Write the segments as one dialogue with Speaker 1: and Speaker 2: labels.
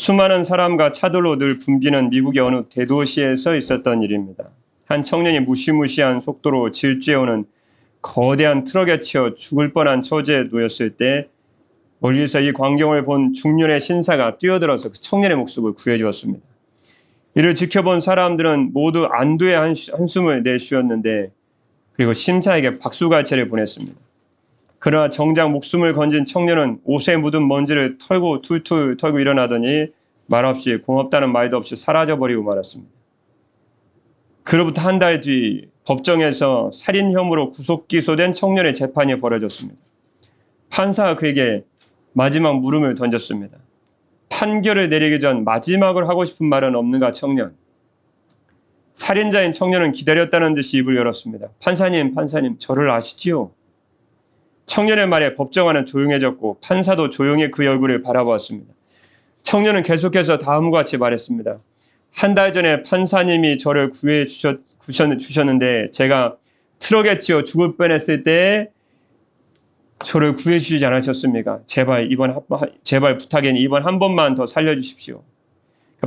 Speaker 1: 수많은 사람과 차들로 늘 붐비는 미국의 어느 대도시에서 있었던 일입니다. 한 청년이 무시무시한 속도로 질주해오는 거대한 트럭에 치여 죽을 뻔한 처지에 놓였을 때 멀리서 이 광경을 본 중년의 신사가 뛰어들어서 그 청년의 목숨을 구해주었습니다. 이를 지켜본 사람들은 모두 안도의 한숨을 내쉬었는데 그리고 심사에게 박수갈채를 보냈습니다. 그러나 정작 목숨을 건진 청년은 옷에 묻은 먼지를 털고 툴툴 털고 일어나더니 말없이 고맙다는 말도 없이 사라져버리고 말았습니다. 그로부터 한 달 뒤 법정에서 살인 혐의로 구속 기소된 청년의 재판이 벌어졌습니다. 판사가 그에게 마지막 물음을 던졌습니다. 판결을 내리기 전 마지막으로 하고 싶은 말은 없는가 청년? 살인자인 청년은 기다렸다는 듯이 입을 열었습니다. 판사님, 저를 아시지요? 청년의 말에 법정관은 조용해졌고 판사도 조용히 그 얼굴을 바라보았습니다. 청년은 계속해서 다음과 같이 말했습니다. 한 달 전에 판사님이 저를 구해 주셨는데 제가 트럭에 치여 죽을 뻔했을 때 저를 구해 주시지 않으셨습니까? 제발 부탁이니 이번 한 번만 더 살려주십시오.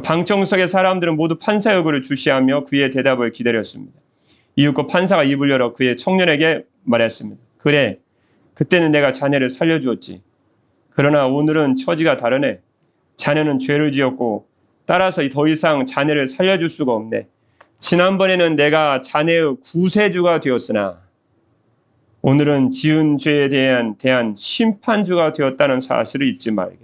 Speaker 1: 방청석의 사람들은 모두 판사의 얼굴을 주시하며 그의 대답을 기다렸습니다. 이윽고 판사가 입을 열어 그의 청년에게 말했습니다. 그래, 그때는 내가 자네를 살려주었지. 그러나 오늘은 처지가 다르네. 자네는 죄를 지었고 따라서 더 이상 자네를 살려줄 수가 없네. 지난번에는 내가 자네의 구세주가 되었으나 오늘은 지은 죄에 대한 심판주가 되었다는 사실을 잊지 말게.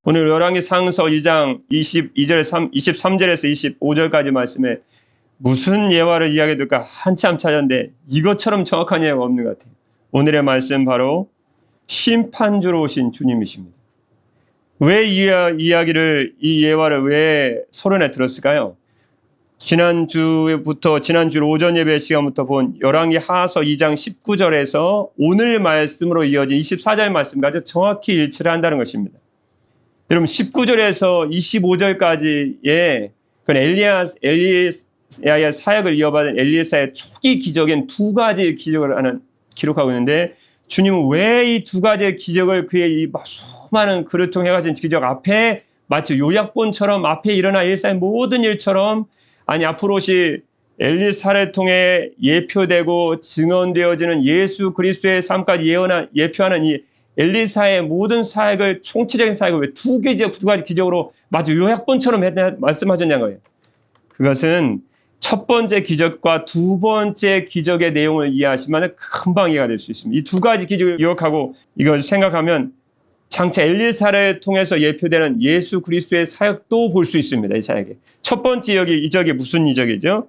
Speaker 1: 오늘 열왕기상서 2장 23절에서 25절까지 말씀에 무슨 예화를 이야기해둘까 한참 찾았는데 이것처럼 정확한 예화가 없는 것 같아요. 오늘의 말씀 바로 심판주로 오신 주님이십니다. 왜 이 예화를 왜 서론에 들었을까요? 지난주 오전 예배 시간부터 본 열왕기 하하서 2장 19절에서 오늘 말씀으로 이어진 24절 말씀까지 정확히 일치를 한다는 것입니다. 여러분 19절에서 25절까지의 엘리야의 사역을 이어받은 엘리사의 초기 기적인 두 가지 기적을 기록하고 있는데 주님은 왜 이 두 가지의 기적을 그의 이 수많은 그릇 통해 가진 기적 앞에 마치 요약본처럼 앞에 일어날 엘리사의 모든 일처럼 아니 앞으로 오실 엘리사를 통해 예표되고 증언되어지는 예수 그리스도의 삶까지 예표하는 이 엘리사의 모든 사역을 총체적인 사역을 왜 두 가지 기적으로 마치 요약본처럼 말씀하셨냐는 거예요. 그것은 첫 번째 기적과 두 번째 기적의 내용을 이해하시면 금방 이해가 될 수 있습니다. 이 두 가지 기적을 기억하고 이걸 생각하면 장차 엘리사를 통해서 예표되는 예수 그리스도의 사역도 볼 수 있습니다. 이 사역에. 첫 번째 이적이 무슨 이적이죠?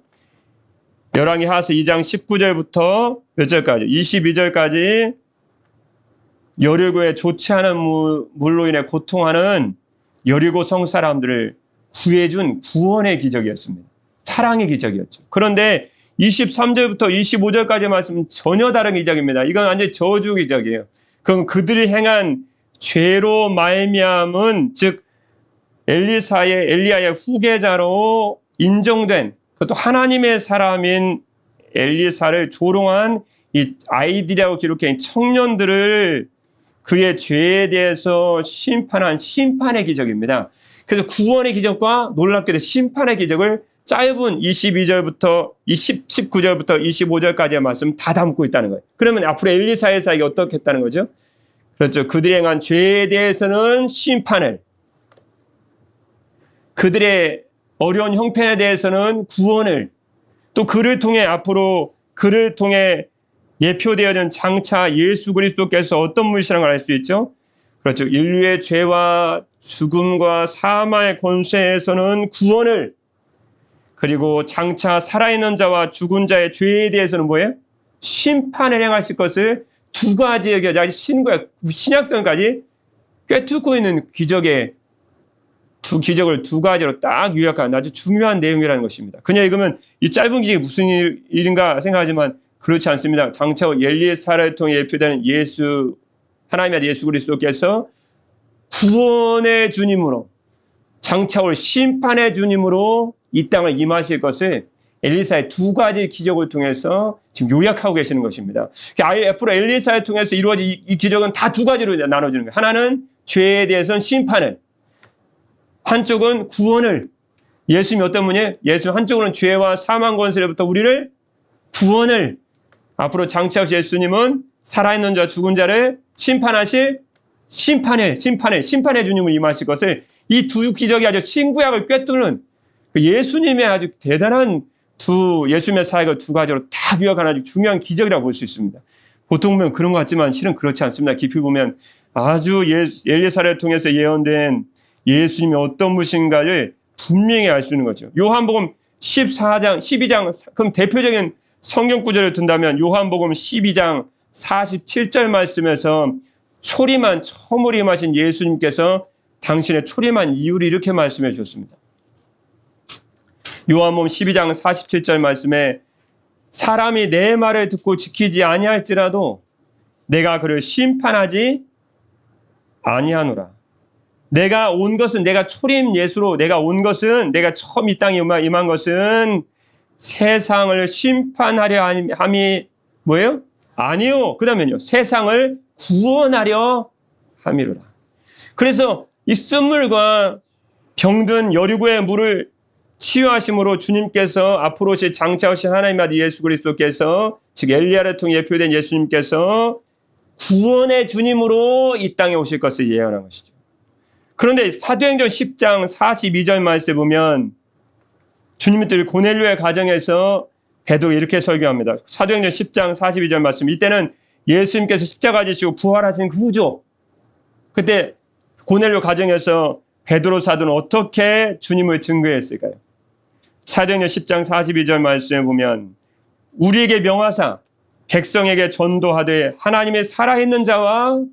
Speaker 1: 열왕기 하하서 2장 19절부터 몇 절까지? 22절까지 여리고에 좋지 않은 물로 인해 고통하는 여리고 성 사람들을 구해준 구원의 기적이었습니다. 사랑의 기적이었죠. 그런데 23절부터 25절까지 말씀은 전혀 다른 기적입니다. 이건 완전히 저주 기적이에요. 그건 그들이 행한 죄로 말미암은 즉 엘리야의 후계자로 인정된 그것도 하나님의 사람인 엘리사를 조롱한 이 아이들이라고 기록한 청년들을 그의 죄에 대해서 심판한 심판의 기적입니다. 그래서 구원의 기적과 놀랍게도 심판의 기적을 짧은 19절부터 25절까지의 말씀 다 담고 있다는 거예요. 그러면 앞으로 엘리사의 사역이 어떻게 했다는 거죠? 그렇죠. 그들이 행한 죄에 대해서는 심판을, 그들의 어려운 형편에 대해서는 구원을, 또 그를 통해 예표되어진 장차 예수 그리스도께서 어떤 분이시라는 걸 알 수 있죠? 그렇죠. 인류의 죄와 죽음과 사망의 권세에서는 구원을, 그리고 장차 살아있는 자와 죽은 자의 죄에 대해서는 뭐예요? 심판을 행하실 것을 두 가지의 신약성까지 꿰뚫고 있는 기적을 두 가지로 딱 요약한 아주 중요한 내용이라는 것입니다. 그냥 읽으면 이 짧은 기적이 무슨 일인가 생각하지만 그렇지 않습니다. 장차 엘리사를 통해 예표되는 하나님의 예수 그리스도께서 구원의 주님으로 장차 올 심판의 주님으로 이 땅을 임하실 것을 엘리사의 두 가지 기적을 통해서 지금 요약하고 계시는 것입니다. 앞으로 엘리사를 통해서 이루어진 이 기적은 다 두 가지로 나눠지는 거예요. 하나는 죄에 대해서는 심판을, 한쪽은 구원을. 예수님이 어떤 분이에요? 예수님 한쪽으로는 죄와 사망 권세로부터 우리를 구원을. 앞으로 장차오실 예수님은 살아있는 자와 죽은 자를 심판하실 심판의 주님을 임하실 것을, 이 두 기적이 아주 신구약을 꿰뚫는 예수님의 아주 대단한 예수님의 사역을 두 가지로 다 기억하는 아주 중요한 기적이라고 볼 수 있습니다. 보통 보면 그런 것 같지만 실은 그렇지 않습니다. 깊이 보면 아주 엘리사를 통해서 예언된 예수님이 어떤 분이신가를 분명히 알 수 있는 거죠. 요한복음 14장, 12장, 그럼 대표적인 성경 구절을 든다면 요한복음 12장 47절 말씀에서 처음으로 임하신 예수님께서 당신의 초림한 이유를 이렇게 말씀해 주셨습니다. 요한복음 12장 47절 말씀에 사람이 내 말을 듣고 지키지 아니할지라도 내가 그를 심판하지 아니하노라. 내가 온 것은, 내가 초림 예수로 내가 온 것은, 내가 처음 이 땅에 임한 것은 세상을 심판하려 함이 뭐예요? 아니요. 그 다음에요. 세상을 구원하려 함이로라. 그래서 이 쓴물과 병든 여리고의 물을 치유하심으로 주님께서 앞으로 오실 장차오신 하나님 아들 예수 그리스도께서, 즉 엘리야를 통해 예표된 예수님께서 구원의 주님으로 이 땅에 오실 것을 예언한 것이죠. 그런데 사도행전 10장 42절 말씀에 보면 주님이 고넬료의 가정에서 베드로가 이렇게 설교합니다. 사도행전 10장 42절 말씀. 이때는 예수님께서 십자가 지시고 부활하신 그 후죠. 그때 고넬료 가정에서 베드로 사도는 어떻게 주님을 증거했을까요? 사도행전 10장 42절 말씀에 보면 우리에게 명하사 백성에게 전도하되 하나님의 살아있는 자와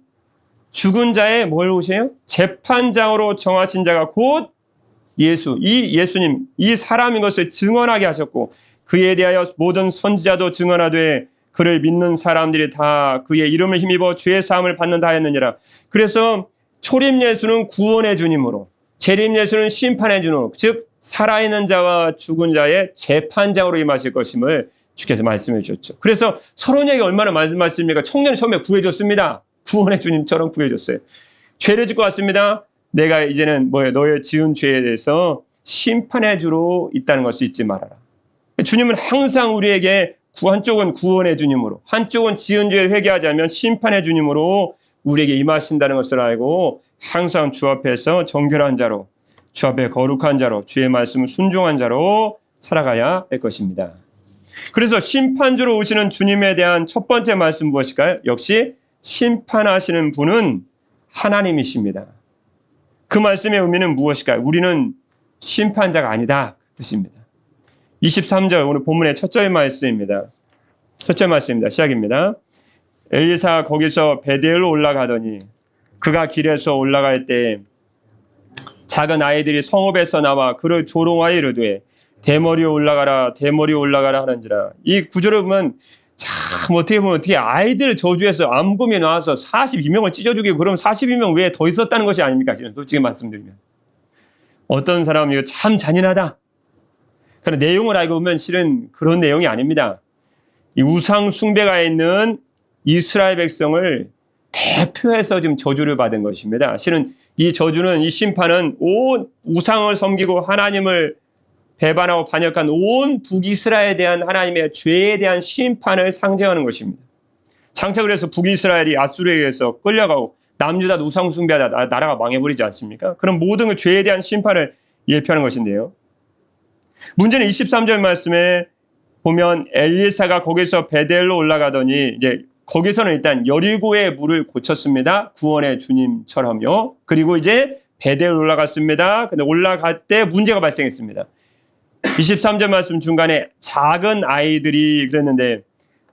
Speaker 1: 죽은 자의 뭘 오세요? 재판장으로 정하신 자가 곧 예수, 이 예수님, 이 사람인 것을 증언하게 하셨고 그에 대하여 모든 선지자도 증언하되 그를 믿는 사람들이 다 그의 이름을 힘입어 죄의 사함을 받는다 하였느니라. 그래서 초림 예수는 구원의 주님으로, 재림 예수는 심판의 주님으로, 즉 살아있는 자와 죽은 자의 재판장으로 임하실 것임을 주께서 말씀해 주셨죠. 그래서 서론에게 얼마나 많은 말씀입니까? 청년이 처음에 구해줬습니다. 구원의 주님처럼 구해줬어요. 죄를 짓고 왔습니다. 내가 이제는 너의 지은 죄에 대해서 심판의 주로 있다는 것을 잊지 말아라. 주님은 항상 우리에게 한쪽은 구원의 주님으로, 한쪽은 지은 죄를 회개하지 않으면 심판의 주님으로 우리에게 임하신다는 것을 알고 항상 주 앞에서 정결한 자로, 주 앞에 거룩한 자로, 주의 말씀을 순종한 자로 살아가야 할 것입니다. 그래서 심판주로 오시는 주님에 대한 첫 번째 말씀 무엇일까요? 역시 심판하시는 분은 하나님이십니다. 그 말씀의 의미는 무엇일까요? 우리는 심판자가 아니다, 그 뜻입니다. 23절 오늘 본문의 첫째 말씀입니다. 시작입니다. 엘리사가 거기서 베델로 올라가더니 그가 길에서 올라갈 때 작은 아이들이 성읍에서 나와 그를 조롱하여 이르되 대머리에 올라가라 하는지라. 이 구절을 보면 참 어떻게 아이들을 저주해서 암곰이 나와서 42명을 찢어주게, 그럼 42명 외에 더 있었다는 것이 아닙니까? 솔직히 말씀드리면 어떤 사람은 이거 참 잔인하다. 그런 내용을 알고 보면 실은 그런 내용이 아닙니다. 이 우상 숭배가 있는 이스라엘 백성을 대표해서 지금 저주를 받은 것입니다. 실은 이 저주는, 이 심판은 온 우상을 섬기고 하나님을 배반하고 반역한 온 북이스라엘에 대한 하나님의 죄에 대한 심판을 상징하는 것입니다. 장차 그래서 북이스라엘이 아수르에 의해서 끌려가고 남유다 우상 숭배하다 나라가 망해버리지 않습니까? 그런 모든 그 죄에 대한 심판을 예표하는 것인데요. 문제는 23절 말씀에 보면 엘리사가 거기서 베델로 올라가더니 이제 거기서는 일단 여리고의 물을 고쳤습니다. 구원의 주님처럼요. 그리고 이제 베델로 올라갔습니다. 근데 올라갈 때 문제가 발생했습니다. 23절 말씀 중간에 작은 아이들이 그랬는데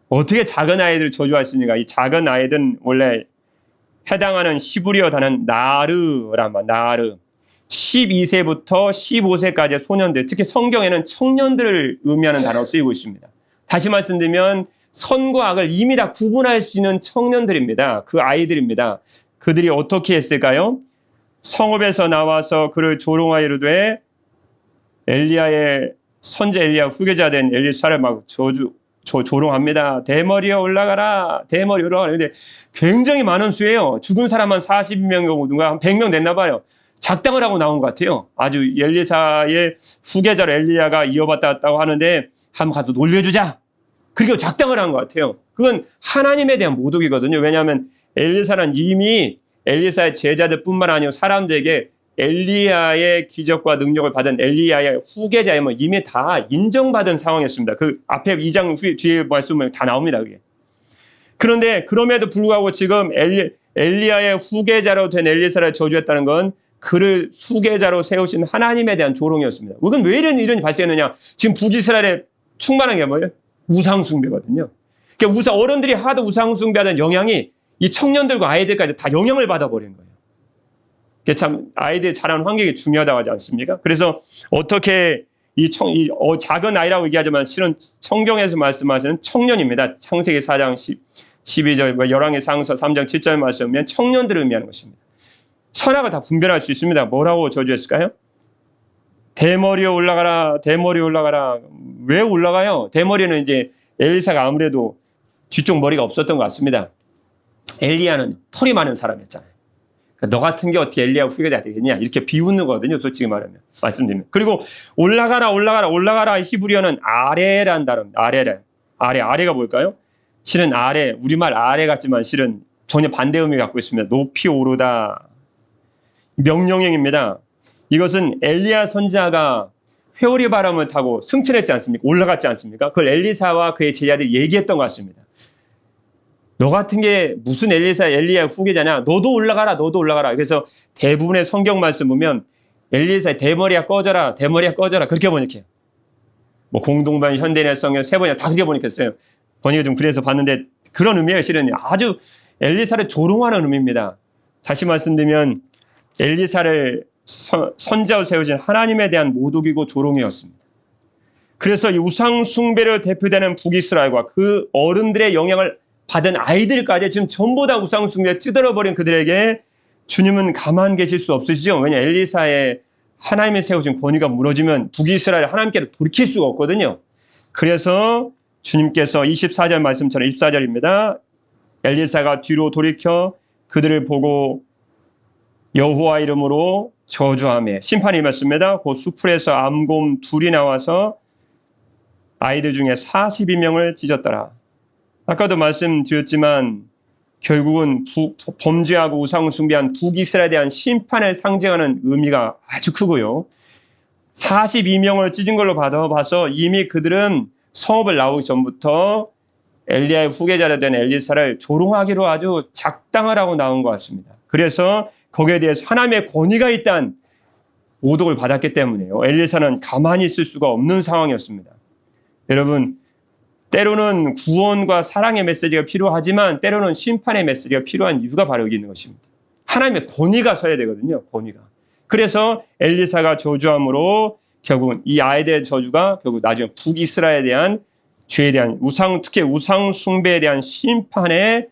Speaker 1: 어떻게 작은 아이들을 저주하십니까? 이 작은 아이들은 원래 해당하는 히브리어 단어는 나르란 말, 나르. 12세부터 15세까지의 소년들, 특히 성경에는 청년들을 의미하는 단어로 쓰이고 있습니다. 다시 말씀드리면 선과 악을 이미 다 구분할 수 있는 청년들입니다. 그 아이들입니다. 그들이 어떻게 했을까요? 성읍에서 나와서 그를 조롱하여 이르되 엘리야의 선제 엘리야 후계자 된 엘리사를 막 조롱합니다. 대머리에 올라가라. 근데 굉장히 많은 수예요. 죽은 사람만 40명 정도인가 한 100명 됐나 봐요. 작당을 하고 나온 것 같아요. 아주 엘리사의 후계자로 엘리야가 이어받았다고 하는데 한번 가서 놀려주자. 그리고 작당을 한 것 같아요. 그건 하나님에 대한 모독이거든요. 왜냐하면 엘리사는 이미 엘리사의 제자들뿐만 아니고 사람들에게 엘리야의 기적과 능력을 받은 엘리야의 후계자임을 이미 다 인정받은 상황이었습니다. 그 앞에 2장 뒤에 말씀을 다 나옵니다. 그게. 그런데 그럼에도 불구하고 지금 엘리야의 후계자로 된 엘리사를 저주했다는 건 그를 후계자로 세우신 하나님에 대한 조롱이었습니다. 그건 왜 이런 일이 발생했느냐? 지금 북이스라엘에 충만한 게 뭐예요? 우상숭배거든요. 그러니까 어른들이 하도 우상숭배하는 영향이 이 청년들과 아이들까지 다 영향을 받아버린 거예요. 참 아이들 자라는 환경이 중요하다고 하지 않습니까? 그래서 어떻게 작은 아이라고 얘기하지만 실은 성경에서 말씀하시는 청년입니다. 창세기 4장 12절, 열왕기상서 3장 7절 말씀하면 청년들을 의미하는 것입니다. 선악을 다 분별할 수 있습니다. 뭐라고 저주했을까요? 대머리에 올라가라, 대머리 올라가라. 왜 올라가요? 대머리는 이제 엘리사가 아무래도 뒤쪽 머리가 없었던 것 같습니다. 엘리야는 털이 많은 사람이었잖아요. 그러니까 너 같은 게 어떻게 엘리야 후계자 되겠냐? 이렇게 비웃는 거거든요. 솔직히 말하면. 말씀드리면. 그리고 올라가라, 올라가라, 올라가라. 히브리어는 아래란 단어입니다. 아래가 뭘까요? 실은 아래, 우리말 아래 같지만 실은 전혀 반대 의미 갖고 있습니다. 높이 오르다. 명령형입니다. 이것은 엘리야 선지자가 회오리 바람을 타고 승천했지 않습니까? 올라갔지 않습니까? 그걸 엘리사와 그의 제자들이 얘기했던 것 같습니다. 너 같은 게 무슨 엘리야 후계자냐? 너도 올라가라, 너도 올라가라. 그래서 대부분의 성경 말씀 보면 엘리사의 대머리야 꺼져라, 대머리야 꺼져라. 그렇게 번역해요. 뭐 공동번, 현대인의 성경 세 번이나 다 그렇게 번역했어요. 번역을 좀 그래서 봤는데 그런 의미예요. 실은 아주 엘리사를 조롱하는 의미입니다. 다시 말씀드리면 엘리사를 선지자로 세우신 하나님에 대한 모독이고 조롱이었습니다. 그래서 이 우상 숭배를 대표되는 북이스라엘과 그 어른들의 영향을 받은 아이들까지 지금 전부 다 우상 숭배에 찌들어버린 그들에게 주님은 가만 계실 수 없으시죠. 왜냐 엘리사의 하나님이 세우신 권위가 무너지면 북이스라엘 하나님께로 돌이킬 수가 없거든요. 그래서 주님께서 24절 말씀처럼 24절입니다. 엘리사가 뒤로 돌이켜 그들을 보고 여호와 이름으로 저주하며 심판이 임했습니다. 그 수풀에서 암곰 둘이 나와서 아이들 중에 42명을 찢었더라. 아까도 말씀드렸지만 결국은 범죄하고 우상숭배한 북이스라엘에 대한 심판을 상징하는 의미가 아주 크고요. 42명을 찢은 걸로 봐서 이미 그들은 성읍을 나오기 전부터 엘리야의 후계자가 된 엘리사를 조롱하기로 아주 작당을 하고 나온 것 같습니다. 그래서 거기에 대해서 하나님의 권위가 있다는 모독을 받았기 때문에요. 엘리사는 가만히 있을 수가 없는 상황이었습니다. 여러분, 때로는 구원과 사랑의 메시지가 필요하지만 때로는 심판의 메시지가 필요한 이유가 바로 여기 있는 것입니다. 하나님의 권위가 서야 되거든요. 권위가. 그래서 엘리사가 저주함으로 결국은 이 아이들의 저주가 결국 나중에 북이스라엘에 대한 죄에 대한 특히 우상 숭배에 대한 심판의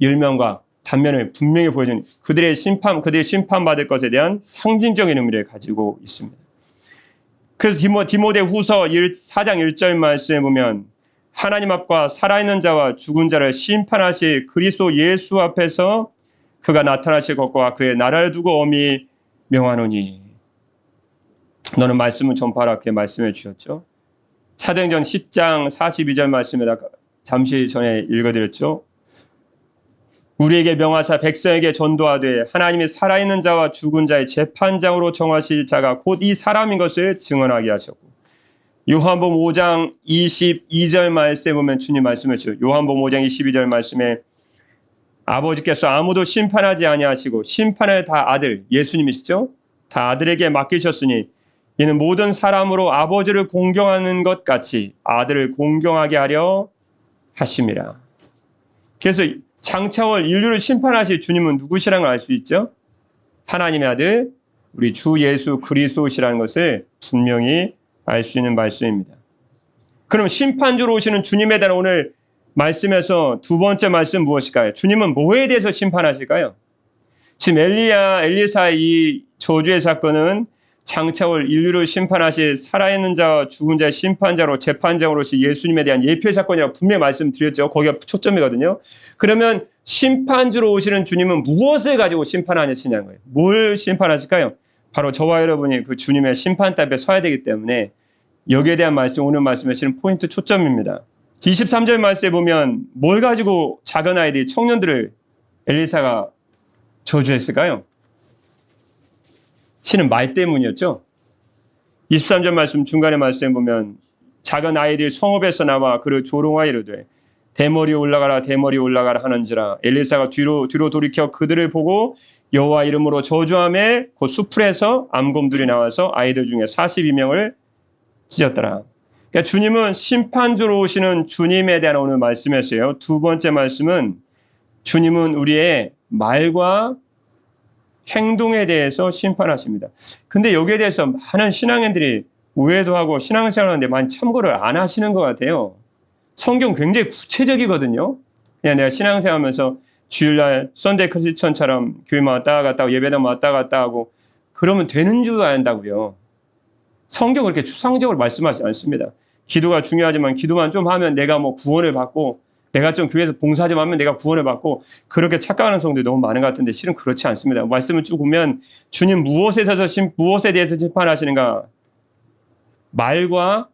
Speaker 1: 열명과 단면을 분명히 보여주는 그들이 심판받을 것에 대한 상징적인 의미를 가지고 있습니다. 그래서 디모데 후서 4장 1절 말씀에 보면 하나님 앞과 살아있는 자와 죽은 자를 심판하실 그리스도 예수 앞에서 그가 나타나실 것과 그의 나라를 두고 엄히 명하노니 너는 말씀을 전파하라 이렇게 말씀해 주셨죠. 사도행전 10장 42절 말씀에다 잠시 전에 읽어드렸죠. 우리에게 명하사 백성에게 전도하되 하나님이 살아있는 자와 죽은 자의 재판장으로 정하실 자가 곧 이 사람인 것을 증언하게 하셨고 요한복음 5장 22절 말씀에 보면 주님 말씀해 주시죠. 요한복음 5장 22절 말씀에 아버지께서 아무도 심판하지 아니하시고 심판을 다 아들 예수님이시죠. 다 아들에게 맡기셨으니 이는 모든 사람으로 아버지를 공경하는 것 같이 아들을 공경하게 하려 하심이라. 그래서 장차올 인류를 심판하실 주님은 누구시라는 걸 알 수 있죠. 하나님의 아들 우리 주 예수 그리스도시라는 것을 분명히 알 수 있는 말씀입니다. 그럼 심판주로 오시는 주님에 대한 오늘 말씀에서 두 번째 말씀 무엇일까요? 주님은 뭐에 대해서 심판하실까요? 지금 엘리사의 이 저주의 사건은 장차올 인류를 심판하실 살아있는 자와 죽은 자의 심판자로 재판장으로 오실 예수님에 대한 예표의 사건이라고 분명히 말씀드렸죠. 거기가 초점이거든요. 그러면 심판주로 오시는 주님은 무엇을 가지고 심판하시냐는 거예요. 뭘 심판하실까요? 바로 저와 여러분이 그 주님의 심판대 앞에 서야 되기 때문에 여기에 대한 말씀, 오늘 말씀에 실은 포인트 초점입니다. 23절 말씀에 보면 뭘 가지고 작은 아이들이 청년들을 엘리사가 저주했을까요? 실은 말 때문이었죠. 23절 말씀 중간에 말씀에 보면 작은 아이들이 성읍에서 나와 그를 조롱하여 이르되 대머리 올라가라 대머리 올라가라 하는지라. 엘리사가 뒤로 돌이켜 그들을 보고 여호와 이름으로 저주하며 그 수풀에서 암곰들이 나와서 아이들 중에 42명을 찢었더라. 그러니까 주님은 심판주로 오시는 주님에 대한 오늘 말씀이었어요. 두 번째 말씀은 주님은 우리의 말과 행동에 대해서 심판하십니다. 근데 여기에 대해서 많은 신앙인들이 오해도 하고 신앙생활 하는데 많이 참고를 안 하시는 것 같아요. 성경 굉장히 구체적이거든요. 그냥 내가 신앙생활 하면서 주일날 썬데이 크리스천처럼 교회만 왔다 갔다 하고 예배당 왔다 갔다 하고 그러면 되는 줄 안다고요. 성경은 그렇게 추상적으로 말씀하지 않습니다. 기도가 중요하지만 기도만 좀 하면 내가 뭐 구원을 받고 내가 좀 교회에서 봉사 좀 하면 내가 구원을 받고 그렇게 착각하는 성도들이 너무 많은 것 같은데 실은 그렇지 않습니다. 말씀을 쭉 보면 주님 무엇에 대해서 심판하시는가? 말과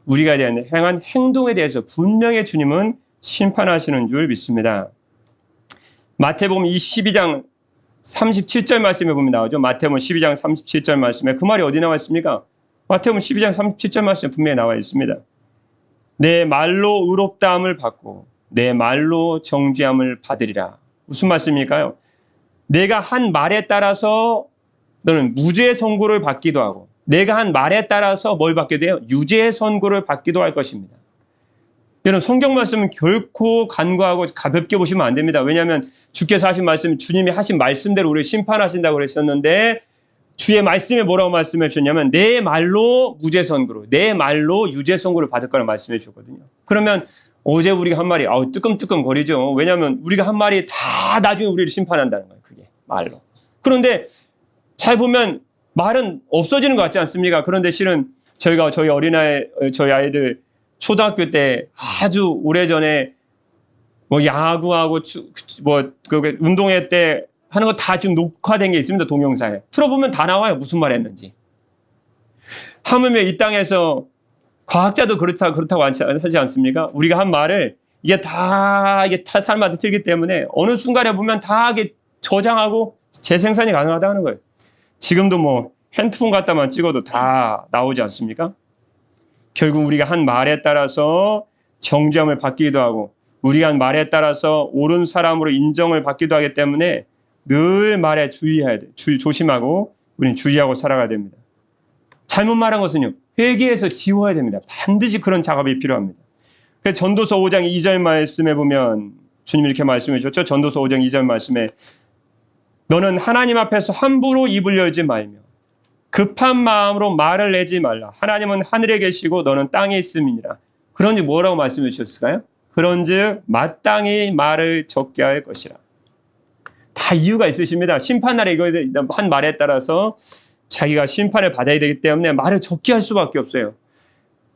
Speaker 1: 우리가 행한 행동에 대해서 분명히 주님은 심판하시는 줄 믿습니다. 마태복음 12장 37절 말씀에 보면 나오죠. 마태복음 12장 37절 말씀에 그 말이 어디 나와 있습니까? 마태복음 12장 37절 말씀에 분명히 나와 있습니다. 내 말로 의롭다함을 받고 내 말로 정죄함을 받으리라. 무슨 말씀일까요? 내가 한 말에 따라서 너는 무죄의 선고를 받기도 하고 내가 한 말에 따라서 뭘 받게 돼요? 유죄의 선고를 받기도 할 것입니다. 여러분 성경 말씀은 결코 간과하고 가볍게 보시면 안 됩니다. 왜냐하면 주께서 하신 말씀, 주님이 하신 말씀대로 우리를 심판하신다고 그러셨는데 주의 말씀에 뭐라고 말씀해 주셨냐면 내 말로 무죄 선고로, 내 말로 유죄 선고를 받을 거라고 말씀해 주셨거든요. 그러면 어제 우리가 한 말이 뜨끔뜨끔 거리죠. 왜냐하면 우리가 한 말이 다 나중에 우리를 심판한다는 거예요. 그게 말로. 그런데 잘 보면 말은 없어지는 것 같지 않습니까? 그런데 실은 저희 아이들 초등학교 때 아주 오래전에 뭐 야구하고 운동회 때 하는 거 다 지금 녹화된 게 있습니다. 동영상에. 틀어보면 다 나와요. 무슨 말 했는지. 하물며 이 땅에서 과학자도 그렇다고 하지 않습니까? 우리가 한 말을 이게 사람마다 틀기 때문에 어느 순간에 보면 다 이게 저장하고 재생산이 가능하다는 거예요. 지금도 뭐 핸드폰 갖다만 찍어도 다 나오지 않습니까? 결국 우리가 한 말에 따라서 정죄함을 받기도 하고 우리가 한 말에 따라서 옳은 사람으로 인정을 받기도 하기 때문에 늘 말에 주의해야 돼. 조심하고 우리는 주의하고 살아가야 됩니다. 잘못 말한 것은요. 회개해서 지워야 됩니다. 반드시 그런 작업이 필요합니다. 그래서 전도서 5장 2절 말씀에 보면 주님이 이렇게 말씀해 주셨죠. 전도서 5장 2절 말씀에 너는 하나님 앞에서 함부로 입을 열지 말며 급한 마음으로 말을 내지 말라. 하나님은 하늘에 계시고 너는 땅에 있음이니라. 그런지 뭐라고 말씀해 주셨을까요? 그런즉 마땅히 말을 적게 할 것이라. 다 이유가 있으십니다. 심판날에 이거 한 말에 따라서 자기가 심판을 받아야 되기 때문에 말을 적게 할 수밖에 없어요.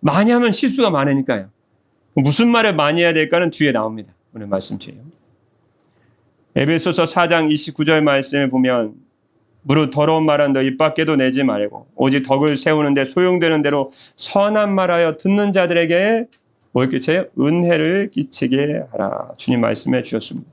Speaker 1: 많이 하면 실수가 많으니까요. 무슨 말을 많이 해야 될까는 뒤에 나옵니다. 오늘 말씀 뒤에요. 에베소서 4장 29절 말씀에 보면 무릇 더러운 말은 너 입 밖에도 내지 말고 오직 덕을 세우는데 소용되는 대로 선한 말하여 듣는 자들에게 뭘 끼쳐요? 은혜를 끼치게 하라. 주님 말씀해 주셨습니다.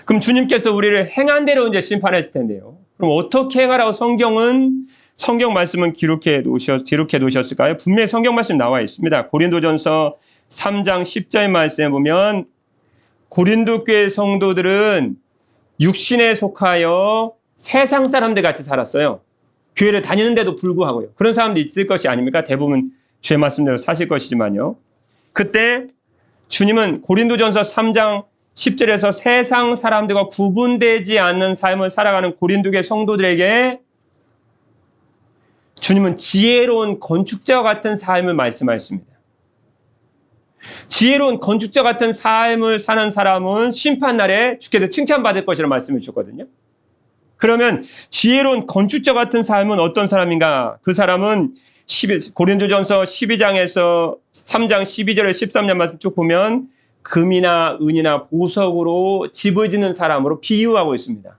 Speaker 1: 그럼 주님께서 우리를 행한 대로 이제 심판했을 텐데요. 그럼 어떻게 행하라고 성경 말씀은 기록해 놓으셨을까요? 분명히 성경 말씀 나와 있습니다. 고린도전서 3장 10절 말씀에 보면 고린도 교회 성도들은 육신에 속하여 세상 사람들 같이 살았어요. 교회를 다니는데도 불구하고요. 그런 사람도 있을 것이 아닙니까? 대부분 주의 말씀대로 사실 것이지만요. 그때 주님은 고린도전서 3장 10절에서 세상 사람들과 구분되지 않는 삶을 살아가는 고린도 교회 성도들에게 주님은 지혜로운 건축자와 같은 삶을 말씀하셨습니다. 지혜로운 건축자 같은 삶을 사는 사람은 심판날에 주께서 칭찬받을 것이라고 말씀해 주셨거든요. 그러면 지혜로운 건축자 같은 삶은 어떤 사람인가? 그 사람은 고린도전서 12장에서 3장 12절에 13절 말씀 쭉 보면 금이나 은이나 보석으로 집을 짓는 사람으로 비유하고 있습니다.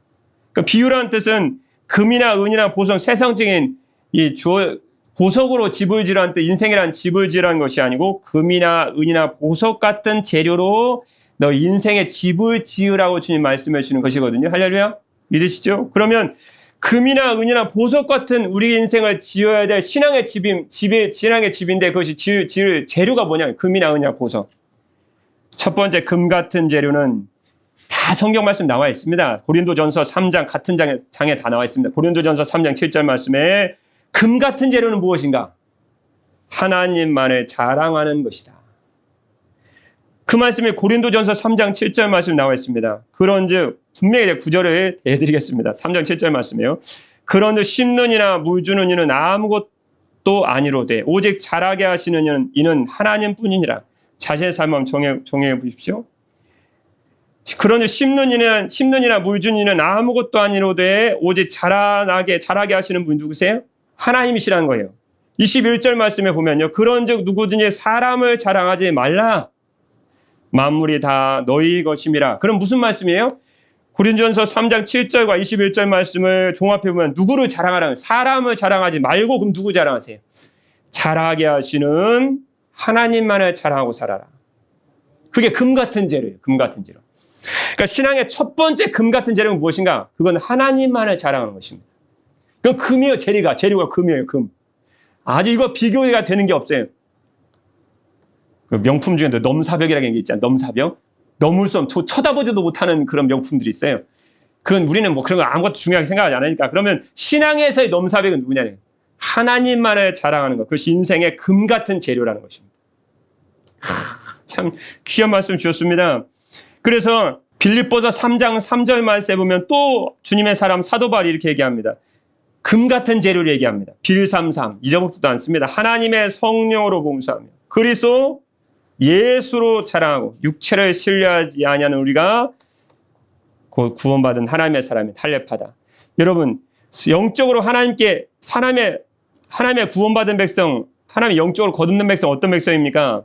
Speaker 1: 그러니까 비유라는 뜻은 금이나 은이나 보석, 세상적인 보석으로 집을 지으라는 뜻, 인생이란 집을 지으라는 것이 아니고 금이나 은이나 보석 같은 재료로 너 인생의 집을 지으라고 주님 말씀해 주시는 것이거든요. 할렐루야. 믿으시죠? 그러면 금이나 은이나 보석 같은 우리 인생을 지어야 될 신앙의 신앙의 집인데 그것이 지을 재료가 뭐냐? 금이나 은이나 보석. 첫 번째 금 같은 재료는 다 성경 말씀 나와 있습니다. 고린도전서 3장 같은 장에 다 나와 있습니다. 고린도전서 3장 7절 말씀에 금 같은 재료는 무엇인가? 하나님만을 자랑하는 것이다. 그 말씀이 고린도전서 3장 7절 말씀 나와 있습니다. 그런즉 분명히 구절을 해드리겠습니다. 3장 7절 말씀이에요. 그런즉 심는 이나 물 주는 이는 아무것도 아니로되 오직 자라게 하시는 이는 하나님뿐이니라. 자신의 삶을 정해 보십시오. 그런즉 심는 이나 물 주는 이는 아무것도 아니로되 오직 자라게 하시는 분 누구세요? 하나님이시라는 거예요. 21절 말씀에 보면요. 그런즉 누구든지 사람을 자랑하지 말라. 만물이 다 너희 것임이라. 그럼 무슨 말씀이에요? 고린도전서 3장 7절과 21절 말씀을 종합해 보면 누구를 자랑하라는, 사람을 자랑하지 말고 그럼 누구 자랑하세요? 자라게 하시는 하나님만을 자랑하고 살아라. 그게 금 같은 재료예요. 금 같은 재료. 그러니까 신앙의 첫 번째 금 같은 재료는 무엇인가? 그건 하나님만을 자랑하는 것입니다. 그건 금이에요. 재료가 금이에요. 금. 아주 이거 비교가 되는 게 없어요. 그 명품 중에도 넘사벽이라는 게 있잖아요. 넘사벽. 넘을 수 없는, 쳐다보지도 못하는 그런 명품들이 있어요. 그건 우리는 뭐 그런 거 아무것도 중요하게 생각하지 않으니까. 그러면 신앙에서의 넘사벽은 누구냐면 하나님만을 자랑하는 것. 그것이 인생의 금 같은 재료라는 것입니다. 참 귀한 말씀 주셨습니다. 그래서 빌립보서 3장 3절 말씀에 보면 또 주님의 사람 사도 바울이 이렇게 얘기합니다. 금 같은 재료를 얘기합니다. 빌33 잊어먹지도 않습니다. 하나님의 성령으로 봉사하며 그리스도 예수로 자랑하고 육체를 신뢰하지 아니하는 우리가 곧 구원받은 하나님의 사람이 탈례파다. 여러분 영적으로 하나님의 구원받은 백성, 하나님의 영적으로 거듭난 백성 어떤 백성입니까?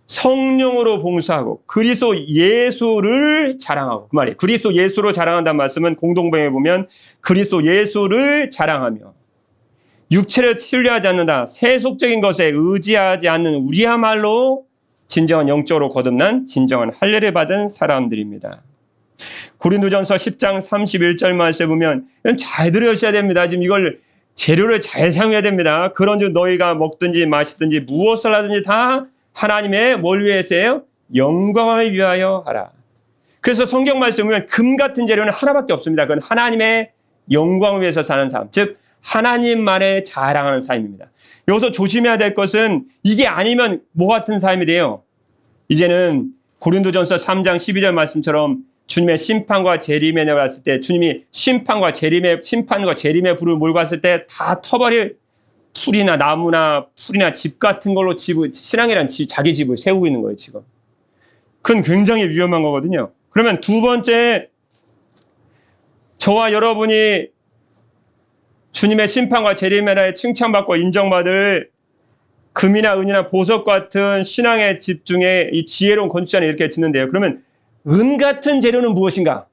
Speaker 1: 성령으로 봉사하고 그리스도 예수를 자랑하고, 그 말이에요. 그리스도 예수로 자랑한다는 말씀은 공동번역에 보면 그리스도 예수를 자랑하며 육체를 신뢰하지 않는다. 세속적인 것에 의지하지 않는 우리야말로 진정한 영적으로 거듭난 진정한 할례를 받은 사람들입니다. 고린도전서 10장 31절 말씀에 보면 잘 들으셔야 됩니다. 지금 이걸 재료를 잘 사용해야 됩니다. 그런즉 너희가 먹든지 마시든지 무엇을 하든지 다 하나님의 뭘 위해서요? 영광을 위하여 하라. 그래서 성경 말씀에 보면 금 같은 재료는 하나밖에 없습니다. 그건 하나님의 영광을 위해서 사는 삶, 즉 하나님만을 자랑하는 삶입니다. 여기서 조심해야 될 것은 이게 아니면 뭐 같은 삶이 돼요? 이제는 고린도전서 3장 12절 말씀처럼 주님의 심판과 재림에 내려갔을 때 주님이 심판과 재림의 불을 몰고 갔을 때 다 터버릴 풀이나 나무나 풀이나 집 같은 걸로 신앙이란 자기 집을 세우고 있는 거예요, 지금. 그건 굉장히 위험한 거거든요. 그러면 두 번째, 저와 여러분이 주님의 심판과 재림에 대해 칭찬받고 인정받을 금이나 은이나 보석 같은 신앙의 집 중에 이 지혜로운 건축자는 이렇게 짓는데요. 그러면 은 같은 재료는 무엇인가?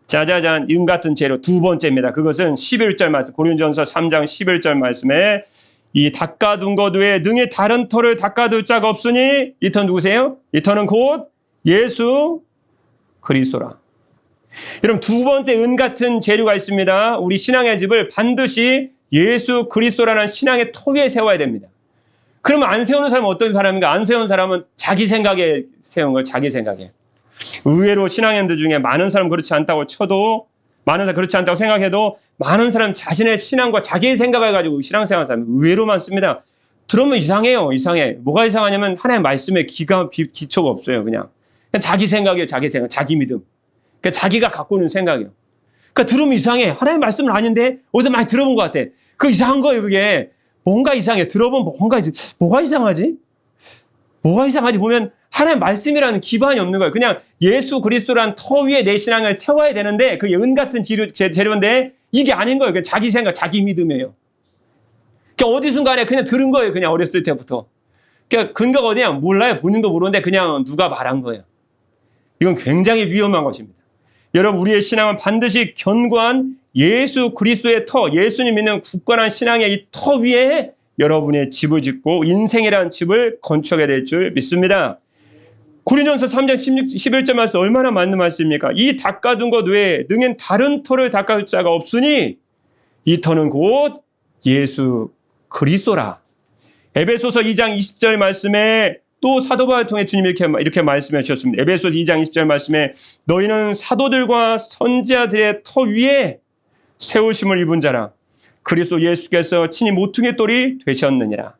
Speaker 1: 짜자잔, 은 같은 재료 두 번째입니다. 그것은 11절 말씀, 고린도전서 3장 11절 말씀에 이 닦아둔 것 외에 능히 다른 터를 닦아둘 자가 없으니 이 터 누구세요? 이 터는 곧 예수 그리스도라. 여러분 두 번째 은 같은 재료가 있습니다. 우리 신앙의 집을 반드시 예수 그리스도라는 신앙의 터 위에 세워야 됩니다. 그러면 안 세우는 사람은 어떤 사람인가? 안 세우는 사람은 자기 생각에 세운 거예요. 자기 생각에. 의외로 신앙인들 중에 많은 사람 그렇지 않다고 쳐도, 많은 사람 그렇지 않다고 생각해도 많은 사람 자신의 신앙과 자기의 생각을 가지고 신앙생활하는 사람이 의외로 많습니다. 들으면 이상해요. 이상해. 뭐가 이상하냐면 하나님의 말씀에 기초가 없어요. 그냥 자기 생각이에요. 자기 생각, 자기 믿음. 그러니까 자기가 갖고 있는 생각이에요. 그러니까 들으면 이상해. 하나님의 말씀은 아닌데 어디서 많이 들어본 것 같아. 그 이상한 거예요. 그게 뭔가 이상해. 들어보면 뭐가 이상하지? 뭐가 이상하지? 보면 하나님의 말씀이라는 기반이 없는 거예요. 그냥 예수 그리스도라는 터 위에 내 신앙을 세워야 되는데 그게 은 같은 재료인데 이게 아닌 거예요. 그냥 자기 생각, 자기 믿음이에요. 그러니까 어디 순간에 그냥 들은 거예요. 그냥 어렸을 때부터. 그러니까 근거가 어디냐? 몰라요. 본인도 모르는데 그냥 누가 말한 거예요. 이건 굉장히 위험한 것입니다. 여러분, 우리의 신앙은 반드시 견고한 예수 그리스도의 터, 예수님 믿는 굳건한 신앙의 이 터 위에 여러분의 집을 짓고 인생이라는 집을 건축하게 될 줄 믿습니다. 고린도전서 3장 11절 말씀 얼마나 맞는 말씀입니까? 이 닦아둔 것 외에 능히 다른 터를 닦아줄 자가 없으니 이 터는 곧 예수 그리스도라. 에베소서 2장 20절 말씀에 또 사도 바울을 통해 주님이 이렇게 말씀해 주셨습니다. 에베소서 2장 20절 말씀에 너희는 사도들과 선지자들의 터 위에 세우심을 입은 자라. 그리스도 예수께서 친히 모퉁이 돌이 되셨느니라.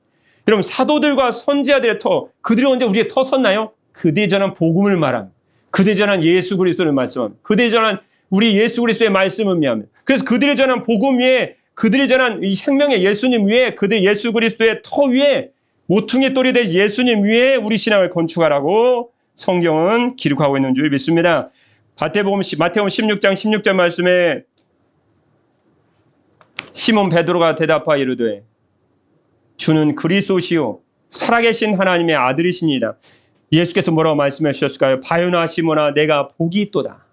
Speaker 1: 여러분, 사도들과 선지자들의 터, 그들이 언제 우리의 터 섰나요? 그들이 전한 복음을 말합니다. 그들이 전한 예수 그리스도를 말씀합니다. 그들이 전한 우리 예수 그리스도의 말씀을 의미합니다. 그래서 그들이 전한 복음 위에, 그들이 전한 이 생명의 예수님 위에, 그들 예수 그리스도의 터 위에, 모퉁이 돌이 된 예수님 위에 우리 신앙을 건축하라고 성경은 기록하고 있는 줄 믿습니다. 마태복음 16장 16절 말씀에 시몬 베드로가 대답하여 이르되 주는 그리스도시요 살아계신 하나님의 아들이시니이다. 예수께서 뭐라고 말씀해 주셨을까요? 바요나 시몬아 내가 복이 있도다.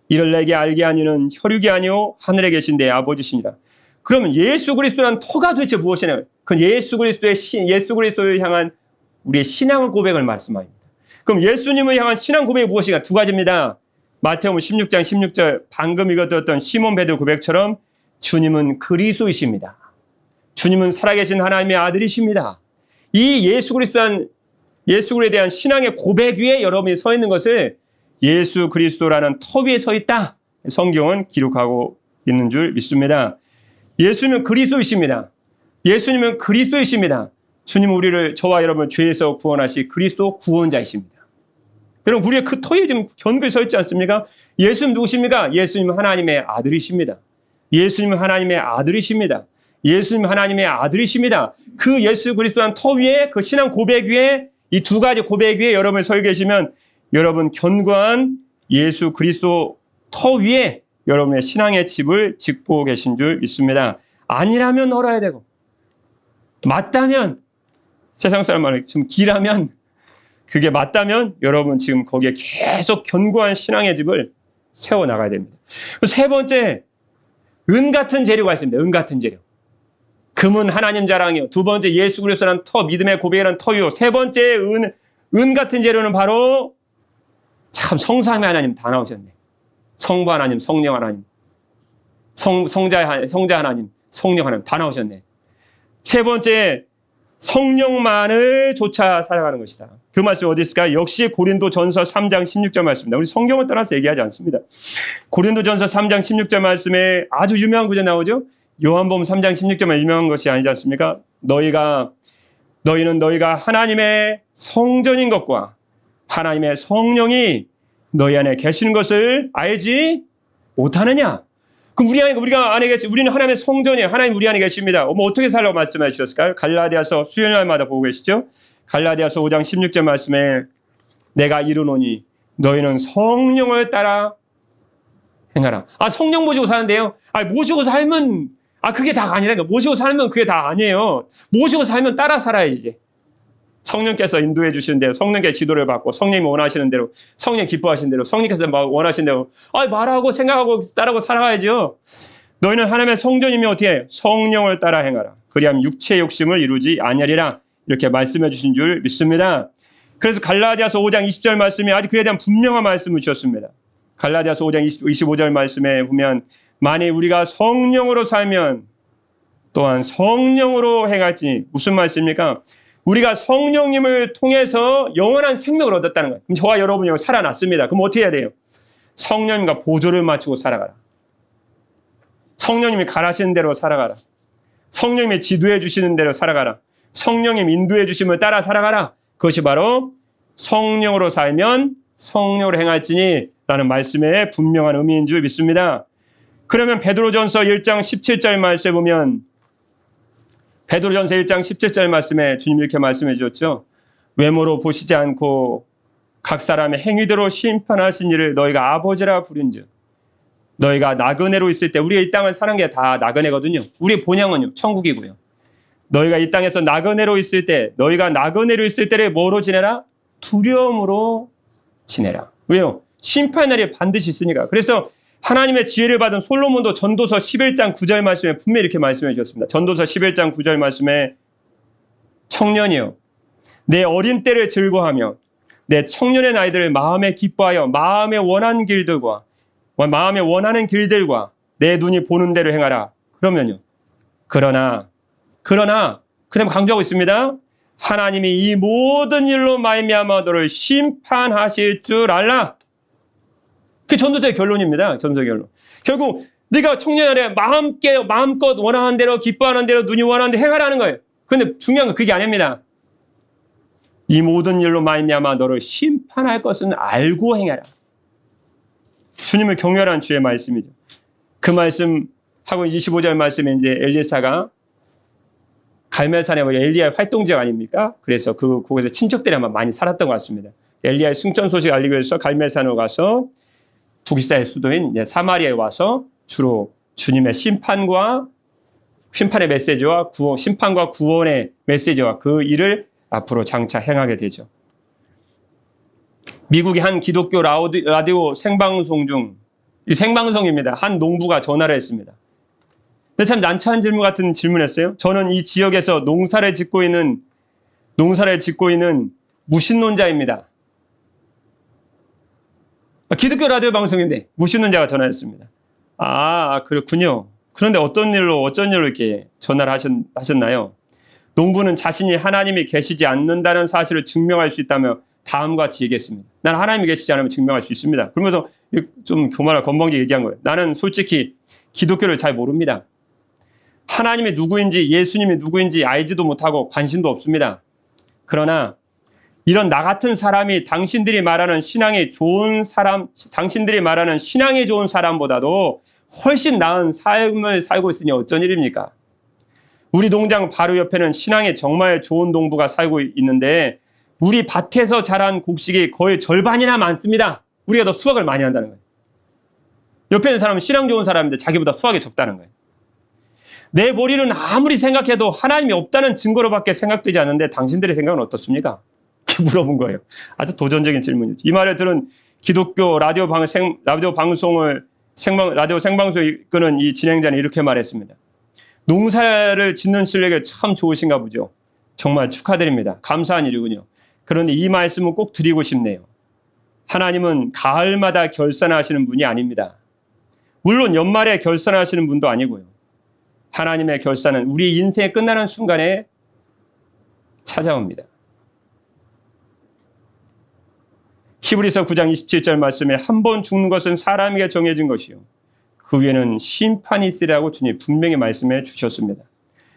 Speaker 1: 이를 내게 알게 하니는 혈육이 아니요 하늘에 계신 내 아버지시니라. 그러면 예수 그리스도란 터가 도대체 무엇이냐면 그건 예수 그리스도를 향한 우리의 신앙 고백을 말씀합니다. 그럼 예수님을 향한 신앙 고백이 무엇인가? 두 가지입니다. 마태복음 16장 16절 방금 읽었던 시몬 베드로 고백처럼 주님은 그리스도이십니다. 주님은 살아계신 하나님의 아들이십니다. 이 예수 그리스도에 대한 신앙의 고백 위에 여러분이 서 있는 것을 예수 그리스도라는 터 위에 서 있다. 성경은 기록하고 있는 줄 믿습니다. 예수님은 그리스도이십니다. 예수님은 그리스도이십니다. 주님은 우리를 저와 여러분을 죄에서 구원하시 그리스도 구원자이십니다. 여러분 우리의 그 터에 지금 견고히 서 있지 않습니까? 예수님 누구십니까? 예수님은 하나님의 아들이십니다. 예수님은 하나님의 아들이십니다. 예수님 하나님의 아들이십니다. 그 예수 그리스도라는 터 위에 그 신앙 고백 위에 이 두 가지 고백 위에 여러분이 서 계시면 여러분 견고한 예수 그리스도 터 위에 여러분의 신앙의 집을 짓고 계신 줄 믿습니다. 아니라면 널어야 되고 맞다면 세상 사람 말로 좀 길하면 그게 맞다면 여러분 지금 거기에 계속 견고한 신앙의 집을 세워나가야 됩니다. 세 번째 은 같은 재료가 있습니다. 은 같은 재료. 금은 하나님 자랑이요. 두 번째 예수 그리스도라는 터, 믿음의 고백이라는 터요. 세 번째 은 같은 재료는 바로 참 성삼위 하나님 다 나오셨네. 성부 하나님, 성령 하나님, 성자 하나님, 성령 하나님 다 나오셨네. 세 번째 성령만을 쫓아 살아가는 것이다. 그 말씀 어디 있을까요? 역시 고린도전서 3장 16절 말씀입니다. 우리 성경을 떠나서 얘기하지 않습니다. 고린도전서 3장 16절 말씀에 아주 유명한 구절 나오죠. 요한복음 3장 16절만 유명한 것이 아니지 않습니까? 너희는 너희가 하나님의 성전인 것과 하나님의 성령이 너희 안에 계시는 것을 알지 못하느냐? 그럼 우리는 하나님의 성전이에요. 하나님 우리 안에 계십니다. 어떻게 살라고 말씀해 주셨을까요? 갈라디아서 수요일날마다 보고 계시죠? 갈라디아서 5장 16절 말씀에 내가 이르노니 너희는 성령을 따라 행하라. 성령 모시고 사는데요. 모시고 살면 그게 다가 아니라니까. 모시고 살면 그게 다 아니에요. 모시고 살면 따라 살아야지 이제. 성령께서 인도해 주시는 대로 성령께 지도를 받고 성령이 원하시는 대로 성령 기뻐하시는 대로 성령께서 원하시는 대로 말하고 생각하고 따라고 살아가야죠. 너희는 하나님의 성전이면 어떻게 해? 성령을 따라 행하라. 그리하면 육체의 욕심을 이루지 아니하리라. 이렇게 말씀해 주신 줄 믿습니다. 그래서 갈라디아서 5장 20절 말씀이 아주 그에 대한 분명한 말씀을 주셨습니다. 갈라디아서 5장 25절 말씀에 보면 만일 우리가 성령으로 살면 또한 성령으로 행할지 무슨 말씀입니까? 우리가 성령님을 통해서 영원한 생명을 얻었다는 거예요. 그럼 저와 여러분이 살아났습니다. 그럼 어떻게 해야 돼요? 성령님과 보조를 맞추고 살아가라. 성령님이 가라시는 대로 살아가라. 성령님이 지도해 주시는 대로 살아가라. 성령님 인도해 주심을 따라 살아가라. 그것이 바로 성령으로 살면 성령으로 행할지니 라는 말씀의 분명한 의미인 줄 믿습니다. 그러면 베드로전서 1장 17절 말씀에 보면 베드로전서 1장 17절 말씀에 주님 이렇게 말씀해 주셨죠. 외모로 보시지 않고 각 사람의 행위대로 심판하신 이를 너희가 아버지라 부른즉 너희가 나그네로 있을 때 우리가 이 땅을 사는 게 다 나그네거든요. 우리의 본향은요 천국이고요. 너희가 이 땅에서 나그네로 있을 때 너희가 나그네로 있을 때를 뭐로 지내라? 두려움으로 지내라. 왜요? 심판의 날이 반드시 있으니까. 그래서 하나님의 지혜를 받은 솔로몬도 전도서 11장 9절 말씀에 분명히 이렇게 말씀해 주셨습니다. 전도서 11장 9절 말씀에 청년이여 내 어린 때를 즐거워하며 내 청년의 나이들을 마음에 기뻐하여 마음에 원하는 길들과 내 눈이 보는 대로 행하라. 그러면요. 그러나 그다음 강조하고 있습니다. 하나님이 이 모든 일로 말미암아 너를 심판하실 줄 알라. 그게 전도서의 결론입니다. 전도서의 결론. 결국 네가 청년날에 마음껏 원하는 대로 기뻐하는 대로 눈이 원하는 대로 행하라는 거예요. 그런데 중요한 건 그게 아닙니다. 이 모든 일로 말미암아 너를 심판할 것은 알고 행하라. 주님을 경외하라는 주의 말씀이죠. 그 말씀하고 25절 말씀에 이제 엘리사가 갈멜산에 엘리야의 활동지역 아닙니까? 그래서 거기서 친척들이 아마 많이 살았던 것 같습니다. 엘리야의 승천 소식 알리기 위해서 갈멜산으로 가서 북이스라엘 수도인 사마리아에 와서 주로 주님의 심판의 메시지와 심판과 구원의 메시지와 그 일을 앞으로 장차 행하게 되죠. 미국의 한 기독교 라디오 생방송 중, 이 생방송입니다. 한 농부가 전화를 했습니다. 근데 참 난처한 질문 같은 질문했어요. 저는 이 지역에서 농사를 짓고 있는 무신론자입니다. 기독교 라디오 방송인데 무신론자가 전화했습니다. 아, 그렇군요. 그런데 어쩐 일로 이렇게 전화를 하셨나요? 농부는 자신이 하나님이 계시지 않는다는 사실을 증명할 수 있다며 다음과 같이 얘기했습니다. 난 하나님이 계시지 않으면 증명할 수 있습니다. 그러면서 좀 교만하고 건방지게 얘기한 거예요. 나는 솔직히 기독교를 잘 모릅니다. 하나님이 누구인지 예수님이 누구인지 알지도 못하고 관심도 없습니다. 그러나 이런 나 같은 사람이 당신들이 말하는 신앙이 좋은 사람보다도 훨씬 나은 삶을 살고 있으니 어쩐 일입니까? 우리 농장 바로 옆에는 신앙이 정말 좋은 농부가 살고 있는데 우리 밭에서 자란 곡식이 거의 절반이나 많습니다. 우리가 더 수확을 많이 한다는 거예요. 옆에 있는 사람은 신앙 좋은 사람인데 자기보다 수확이 적다는 거예요. 내 머리는 아무리 생각해도 하나님이 없다는 증거로밖에 생각되지 않는데 당신들의 생각은 어떻습니까? 이렇게 물어본 거예요. 아주 도전적인 질문이죠. 이 말을 들은 기독교 라디오 생방송을 이끄는 이 진행자는 이렇게 말했습니다. 농사를 짓는 실력이 참 좋으신가 보죠. 정말 축하드립니다. 감사한 일이군요. 그런데 이 말씀은 꼭 드리고 싶네요. 하나님은 가을마다 결산하시는 분이 아닙니다. 물론 연말에 결산하시는 분도 아니고요. 하나님의 결산은 우리 인생이 끝나는 순간에 찾아옵니다. 히브리서 9장 27절 말씀에 한 번 죽는 것은 사람에게 정해진 것이요. 그 위에는 심판이 있으리라고 주님 분명히 말씀해 주셨습니다.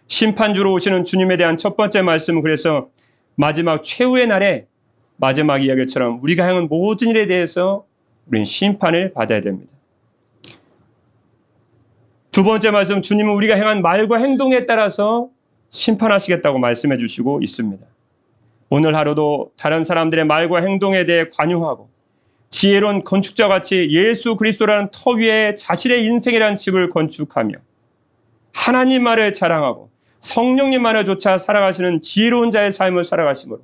Speaker 1: 심판주로 오시는 주님에 대한 첫 번째 말씀은 그래서 마지막 최후의 날에 마지막 이야기처럼 우리가 행한 모든 일에 대해서 우리는 심판을 받아야 됩니다. 두 번째 말씀, 주님은 우리가 행한 말과 행동에 따라서 심판하시겠다고 말씀해 주시고 있습니다. 오늘 하루도 다른 사람들의 말과 행동에 대해 관용하고 지혜로운 건축자같이 예수 그리스도라는 터 위에 자신의 인생이라는 집을 건축하며 하나님 말을 자랑하고 성령님 말을 쫓아 살아가시는 지혜로운 자의 삶을 살아가심으로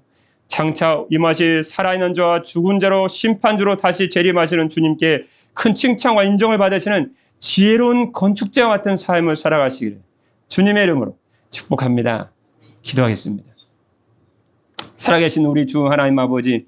Speaker 1: 장차 임하실 살아있는 자와 죽은 자로 심판주로 다시 재림하시는 주님께 큰 칭찬과 인정을 받으시는 지혜로운 건축자와 같은 삶을 살아가시기를 주님의 이름으로 축복합니다. 기도하겠습니다. 살아계신 우리 주 하나님 아버지,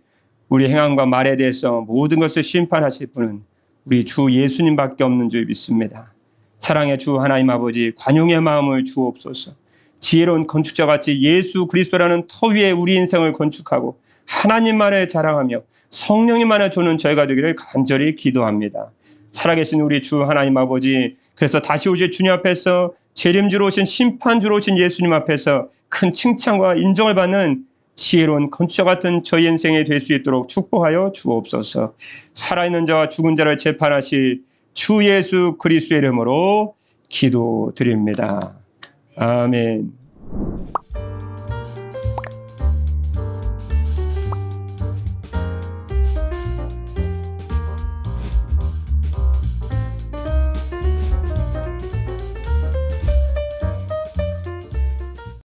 Speaker 1: 우리 행함과 말에 대해서 모든 것을 심판하실 분은 우리 주 예수님밖에 없는 줄 믿습니다. 사랑의 주 하나님 아버지, 관용의 마음을 주옵소서. 지혜로운 건축자같이 예수 그리스도라는 터 위에 우리 인생을 건축하고 하나님만을 자랑하며 성령님만을 주는 저희가 되기를 간절히 기도합니다. 살아계신 우리 주 하나님 아버지, 그래서 다시 오실 주님 앞에서 재림주로 오신 심판주로 오신 예수님 앞에서 큰 칭찬과 인정을 받는 지혜로운 건축자 같은 저희 인생이 될 수 있도록 축복하여 주옵소서. 살아있는 자와 죽은 자를 재판하실 주 예수 그리스도의 이름으로 기도드립니다. 아멘.